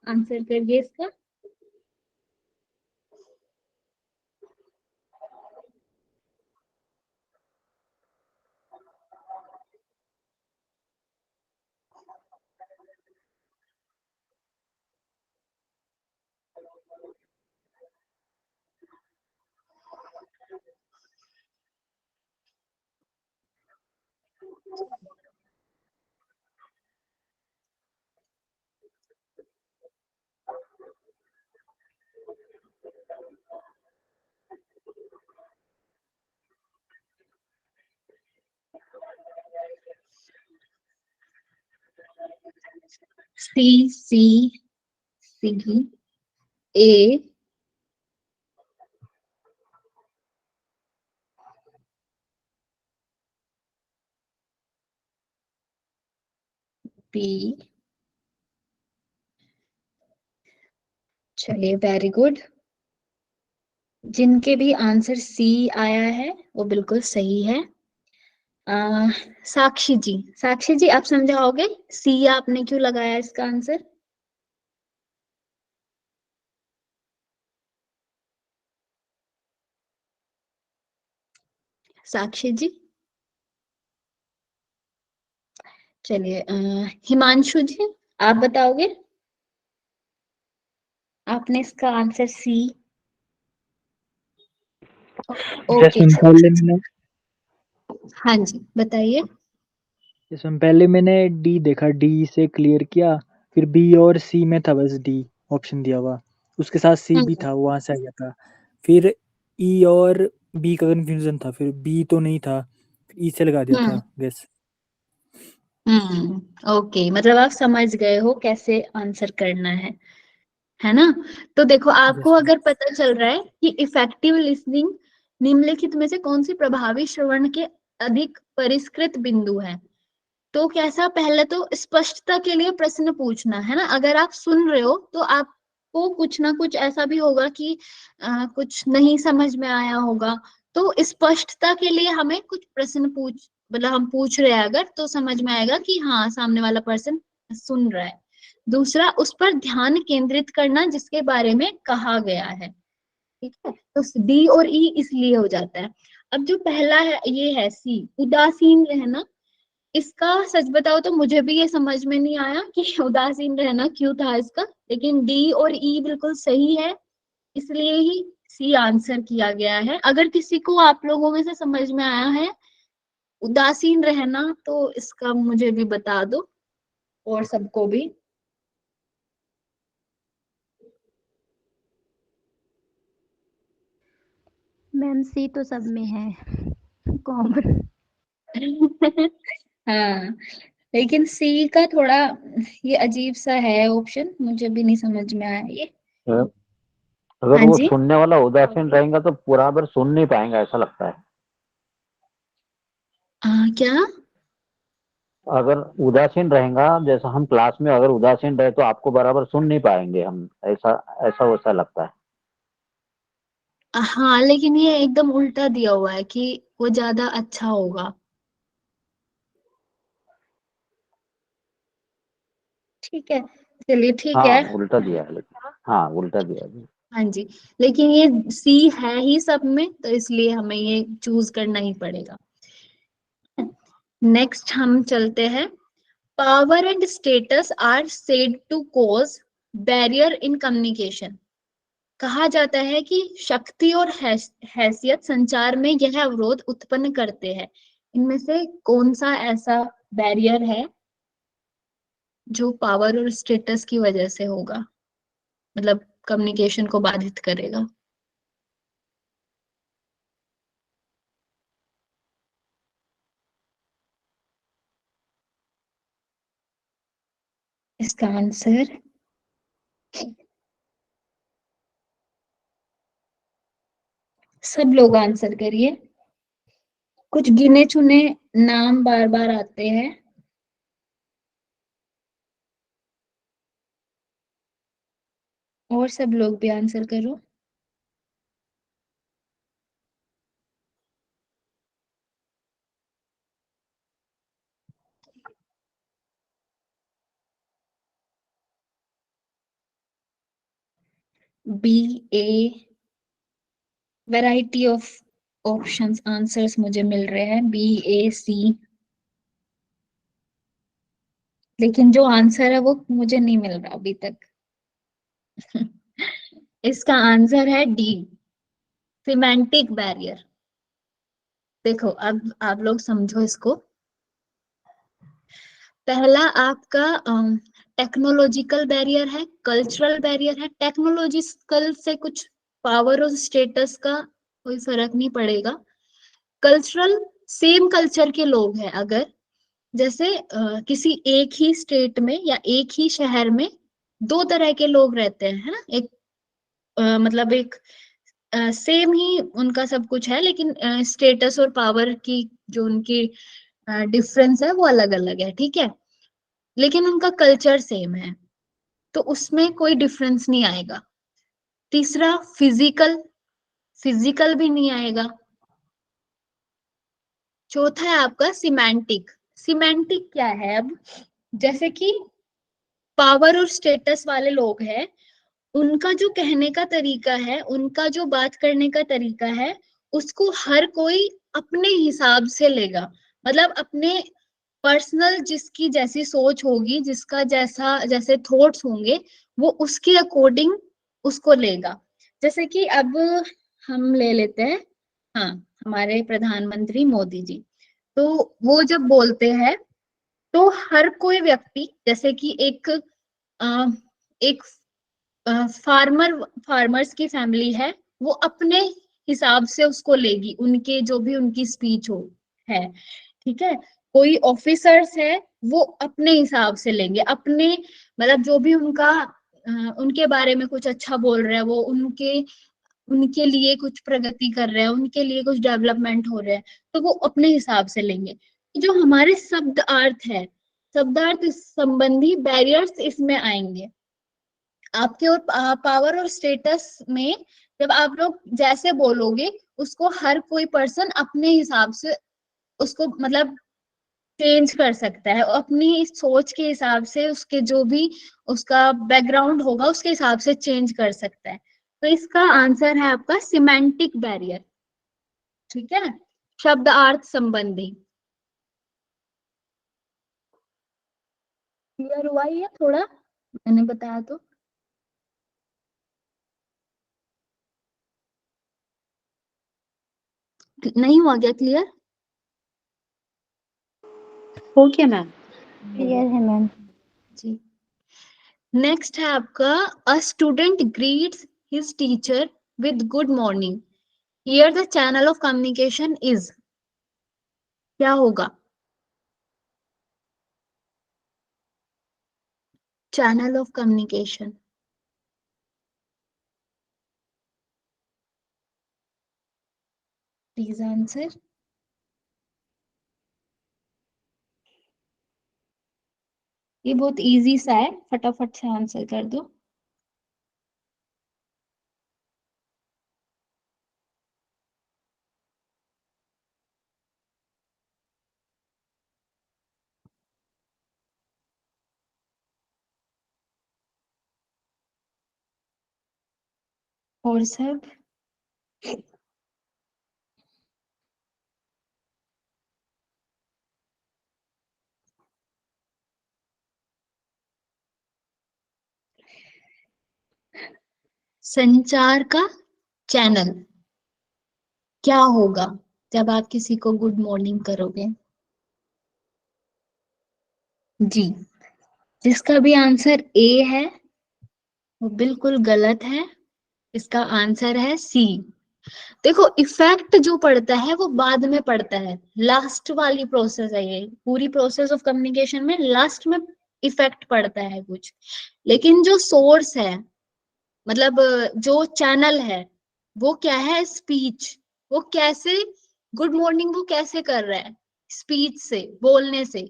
Answer करिए इसका। C C C A B. चलिए, वेरी गुड। जिनके भी आंसर सी आया है वो बिल्कुल सही है। साक्षी जी, साक्षी जी आप समझाओगे सी आपने क्यों लगाया इसका आंसर? साक्षी जी। चलिए, हिमांशु जी आप बताओगे? आपने इसका आंसर सी। ओके, जैसे पहले मैंने हाँ जी बताइए। जैसे पहले मैंने डी देखा, डी से क्लियर किया, फिर बी और सी में था बस डी ऑप्शन दिया हुआ, उसके साथ सी भी था, वहां से आ गया था। फिर ई और बी का कंफ्यूजन था, फिर बी तो नहीं था, ई से लगा दिया था गेस। ओके, मतलब आप समझ गए हो कैसे आंसर करना है ना? तो देखो, आपको यस अगर पता चल रहा है कि इफेक्टिव लिसनिंग निम्नलिखित में से कौन सी प्रभावी श्रवण के अधिक परिष्कृत बिंदु है, तो कैसा, पहले तो स्पष्टता के लिए प्रश्न पूछना है ना। अगर आप सुन रहे हो तो आपको कुछ ना कुछ ऐसा भी होगा कि कुछ नहीं समझ में आया होगा, तो स्पष्टता के लिए हमें कुछ प्रश्न मतलब हम पूछ रहे हैं अगर, तो समझ में आएगा कि हाँ सामने वाला पर्सन सुन रहा है। दूसरा, उस पर ध्यान केंद्रित करना जिसके बारे में कहा गया है, ठीक है। तो डी और ई इसलिए हो जाता है। अब जो पहला है ये है सी, उदासीन रहना, इसका सच बताओ तो मुझे भी ये समझ में नहीं आया कि उदासीन रहना क्यों था इसका, लेकिन डी और ई बिल्कुल सही है, इसलिए ही सी आंसर किया गया है। अगर किसी को आप लोगों में से समझ में आया है उदासीन रहना तो इसका मुझे भी बता दो, और सबको भी। मैम सी तो सब में है कॉमन। हाँ, लेकिन सी का थोड़ा ये अजीब सा है ऑप्शन, मुझे भी नहीं समझ में आया ये। अगर हाँ वो जी, सुनने वाला उदासीन रहेगा तो पूरा भर सुन नहीं पाएंगा, ऐसा लगता है। क्या? अगर उदासीन रहेगा, जैसा हम क्लास में अगर उदासीन रहे तो आपको बराबर सुन नहीं पाएंगे हम, ऐसा ऐसा वैसा लगता है। हाँ, लेकिन ये एकदम उल्टा दिया हुआ है कि वो ज्यादा अच्छा होगा। ठीक है, चलिए ठीक है। हाँ उल्टा दिया है, लेकिन हाँ उल्टा दिया है। हाँ जी, लेकिन ये सी है ही सब में, तो इसलिए हमें ये चूज करना ही पड़ेगा। नेक्स्ट हम चलते हैं, power and status are said to cause barrier in communication. कहा जाता है कि शक्ति और हैसियत संचार में यह अवरोध उत्पन्न करते हैं। इनमें से कौन सा ऐसा बैरियर है जो पावर और स्टेटस की वजह से होगा, मतलब कम्युनिकेशन को बाधित करेगा? इसका आंसर सब लोग आंसर करिए। कुछ गिने चुने नाम बार बार आते हैं। और सब लोग भी आंसर करो। B, A, variety of options answers मुझे मिल रहे हैं, बी, ए, सी, लेकिन जो आंसर है वो मुझे नहीं मिल रहा अभी तक। इसका आंसर है डी, सिमेंटिक बैरियर। देखो अब आप लोग समझो इसको। पहला आपका टेक्नोलॉजिकल बैरियर है, कल्चरल बैरियर है। टेक्नोलॉजिकल से कुछ पावर और स्टेटस का कोई फर्क नहीं पड़ेगा। कल्चरल, सेम कल्चर के लोग हैं अगर, जैसे किसी एक ही स्टेट में या एक ही शहर में दो तरह के लोग रहते हैं, है ना। एक मतलब एक सेम ही उनका सब कुछ है, लेकिन स्टेटस और पावर की जो उनकी डिफरेंस है वो अलग अलग है, ठीक है। लेकिन उनका कल्चर सेम है, तो उसमें कोई डिफरेंस नहीं आएगा। तीसरा फिजिकल, फिजिकल भी नहीं आएगा। चौथा है आपका सिमेंटिक। सिमेंटिक क्या है? अब जैसे कि पावर और स्टेटस वाले लोग हैं, उनका जो कहने का तरीका है, उनका जो बात करने का तरीका है, उसको हर कोई अपने हिसाब से लेगा। मतलब अपने पर्सनल, जिसकी जैसी सोच होगी, जिसका जैसा जैसे थॉट्स होंगे, वो उसके अकॉर्डिंग उसको लेगा। जैसे कि अब हम ले लेते हैं, हाँ, हमारे प्रधानमंत्री मोदी जी। तो वो जब बोलते हैं तो हर कोई व्यक्ति, जैसे कि अ, एक फार्मर्स की फैमिली है, वो अपने हिसाब से उसको लेगी, उनके जो भी उनकी स्पीच हो है, ठीक है। कोई ऑफिसर्स है, वो अपने हिसाब से लेंगे, अपने मतलब जो भी उनका उनके बारे में कुछ अच्छा बोल रहा है, वो उनके उनके लिए कुछ प्रगति कर रहे हैं, उनके लिए कुछ डेवलपमेंट हो रहा है, तो वो अपने हिसाब से लेंगे। जो हमारे शब्द अर्थ है, शब्दार्थ संबंधी बैरियर्स इसमें आएंगे। आपके और पावर और स्टेटस में जब आप लोग जैसे बोलोगे, उसको हर कोई पर्सन अपने हिसाब से उसको मतलब चेंज कर सकता है, अपनी सोच के हिसाब से, उसके जो भी उसका बैकग्राउंड होगा उसके हिसाब से चेंज कर सकता है। तो इसका आंसर है आपका सिमेंटिक बैरियर, ठीक है, शब्द अर्थ संबंधी। क्लियर हुआ ये थोड़ा, मैंने बताया तो? नहीं हुआ क्या क्लियर? हो गया मैम। क्लियर है मैम। जी। नेक्स्ट है आपका, a student greets his teacher with good morning, here the channel of communication is, क्या होगा? Channel of communication, please answer. ये बहुत इजी सा है, फटाफट से आंसर कर दो। और सब संचार का चैनल क्या होगा जब आप किसी को गुड मॉर्निंग करोगे? जी, जिसका भी आंसर ए है वो बिल्कुल गलत है। इसका आंसर है सी। देखो, इफेक्ट जो पड़ता है वो बाद में पड़ता है, लास्ट वाली प्रोसेस है ये। पूरी प्रोसेस ऑफ कम्युनिकेशन में लास्ट में इफेक्ट पड़ता है कुछ, लेकिन जो सोर्स है, मतलब जो चैनल है, वो क्या है? स्पीच। वो कैसे गुड मॉर्निंग वो कैसे कर रहा है? स्पीच से, बोलने से।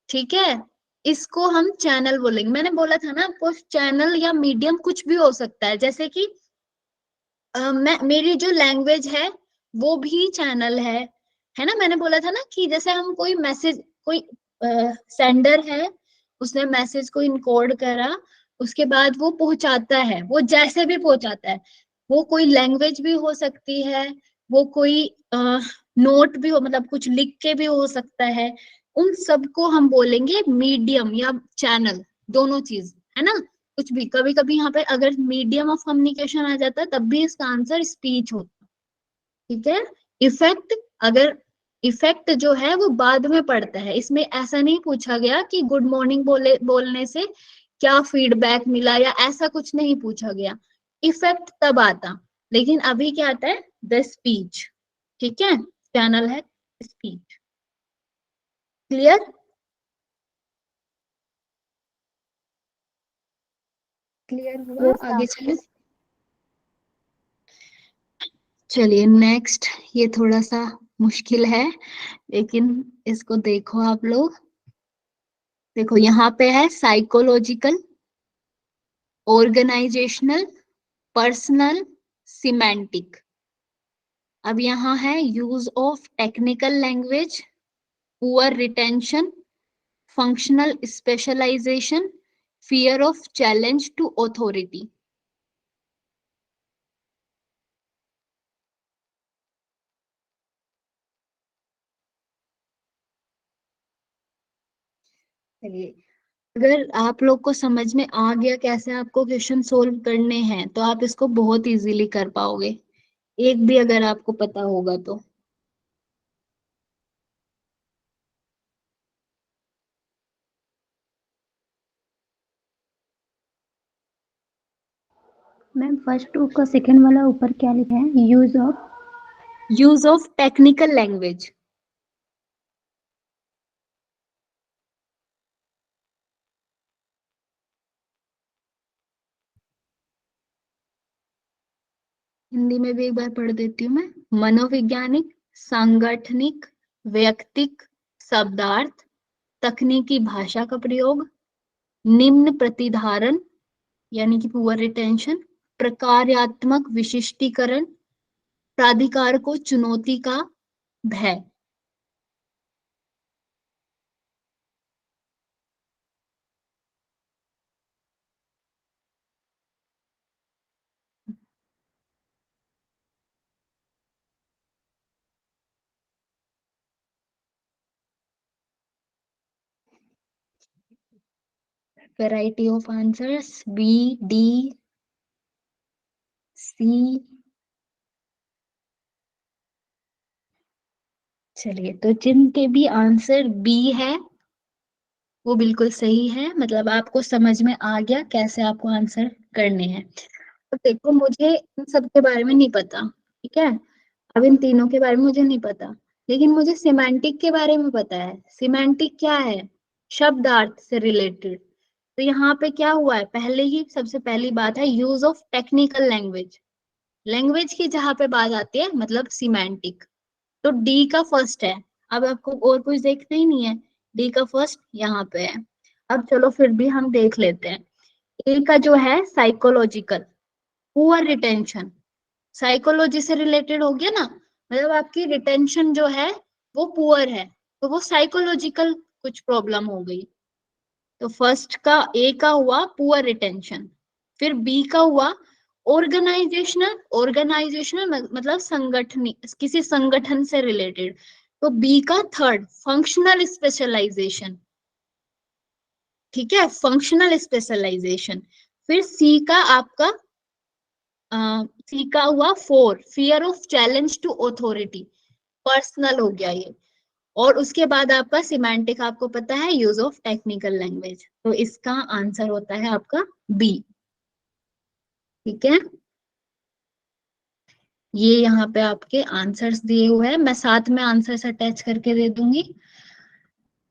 ठीक है, इसको हम चैनल बोलेंगे। मैंने बोला था ना आपको, चैनल या मीडियम कुछ भी हो सकता है। जैसे कि मेरी जो लैंग्वेज है वो भी चैनल है ना। मैंने बोला था ना कि जैसे हम कोई मैसेज, कोई सेंडर है, उसने मैसेज को इनकोड करा, उसके बाद वो पहुंचाता है, वो जैसे भी पहुंचाता है, वो कोई लैंग्वेज भी हो सकती है, वो कोई नोट भी हो, मतलब कुछ लिख के भी हो सकता है। उन सबको हम बोलेंगे मीडियम या चैनल, दोनों चीज, है ना। कुछ भी, कभी कभी यहाँ पे अगर मीडियम ऑफ कम्युनिकेशन आ जाता है तब भी इसका आंसर स्पीच होता है। ठीक है। इफेक्ट, अगर इफेक्ट जो है वो बाद में पड़ता है। इसमें ऐसा नहीं पूछा गया कि गुड मॉर्निंग बोलने से क्या फीडबैक मिला, या ऐसा कुछ नहीं पूछा गया। इफेक्ट तब आता, लेकिन अभी क्या आता है? The speech. ठीक है, चैनल है स्पीच। क्लियर? क्लियर हुआ? Yes, आगे sir. चले। चलिए नेक्स्ट, ये थोड़ा सा मुश्किल है, लेकिन इसको देखो आप लोग। देखो यहाँ पे है साइकोलॉजिकल, ऑर्गेनाइजेशनल, पर्सनल, सिमेंटिक। अब यहाँ है use of technical language, poor retention, functional specialisation, fear of challenge to authority. चलिए, अगर आप लोग को समझ में आ गया कैसे आपको क्वेश्चन सोल्व करने हैं, तो आप इसको बहुत इजीली कर पाओगे, एक भी अगर आपको पता होगा तो। मैम फर्स्ट टू का सेकंड वाला ऊपर क्या लिखा है? Use of technical language. Hindi में भी एक बार पढ़ देती हूँ मैं। मनोवैज्ञानिक, सांगठनिक, व्यक्तिक, शब्दार्थ, तकनीकी भाषा का प्रयोग, निम्न प्रतिधारण यानी कि पुअर रिटेंशन, प्रकार्यात्मक विशिष्टीकरण, प्राधिकार को चुनौती का भय। Variety of answers B, D, C. चलिए, तो जिनके भी आंसर बी है वो बिल्कुल सही है, मतलब आपको समझ में आ गया कैसे आपको आंसर करने हैं। तो देखो, मुझे इन सब के बारे में नहीं पता, ठीक है। अब इन तीनों के बारे में मुझे नहीं पता, लेकिन मुझे सिमेंटिक के बारे में पता है। सिमेंटिक क्या है? शब्दार्थ से रिलेटेड। तो यहाँ पे क्या हुआ है? पहले ही सबसे पहली बात है use of technical language. Language की जहाँ पे बात आती है मतलब सिमेंटिक। तो डी का फर्स्ट है। अब आपको और कुछ देखना ही नहीं है, डी का फर्स्ट यहाँ पे है। अब चलो फिर भी हम देख लेते हैं। ए का जो है साइकोलॉजिकल, पुअर रिटेंशन, साइकोलॉजी से रिलेटेड हो गया ना, मतलब आपकी रिटेंशन जो है वो पुअर है, तो वो साइकोलॉजिकल कुछ प्रॉब्लम हो गई। तो फर्स्ट का, ए का हुआ पुअर रिटेंशन। फिर बी का हुआ ऑर्गेनाइजेशनल, ऑर्गेनाइजेशनल मतलब संगठनी, किसी संगठन से रिलेटेड। तो बी का थर्ड फंक्शनल स्पेशलाइजेशन। ठीक है, फंक्शनल स्पेशलाइजेशन। फिर सी का आपका सी का हुआ 4, fear of challenge to authority, personal हो गया ये। और उसके बाद आपका सिमेंटिक, आपको पता है, यूज ऑफ टेक्निकल लैंग्वेज, तो इसका आंसर होता है आपका बी। ठीक है, ये यहाँ पे आपके आंसर्स दिए हुए हैं, मैं साथ में आंसर्स अटैच करके दे दूंगी।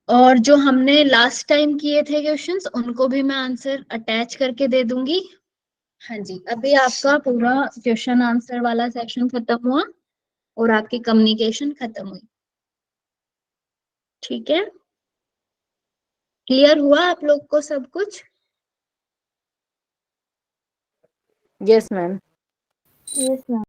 और जो हमने लास्ट टाइम किए थे क्वेश्चंस, उनको भी मैं आंसर अटैच करके दे दूंगी। हाँ जी, अभी आपका पूरा क्वेश्चन आंसर वाला सेक्शन खत्म हुआ और आपकी कम्युनिकेशन खत्म हुई। ठीक है, क्लियर हुआ आप लोग को सब कुछ? Yes ma'am. Yes ma'am.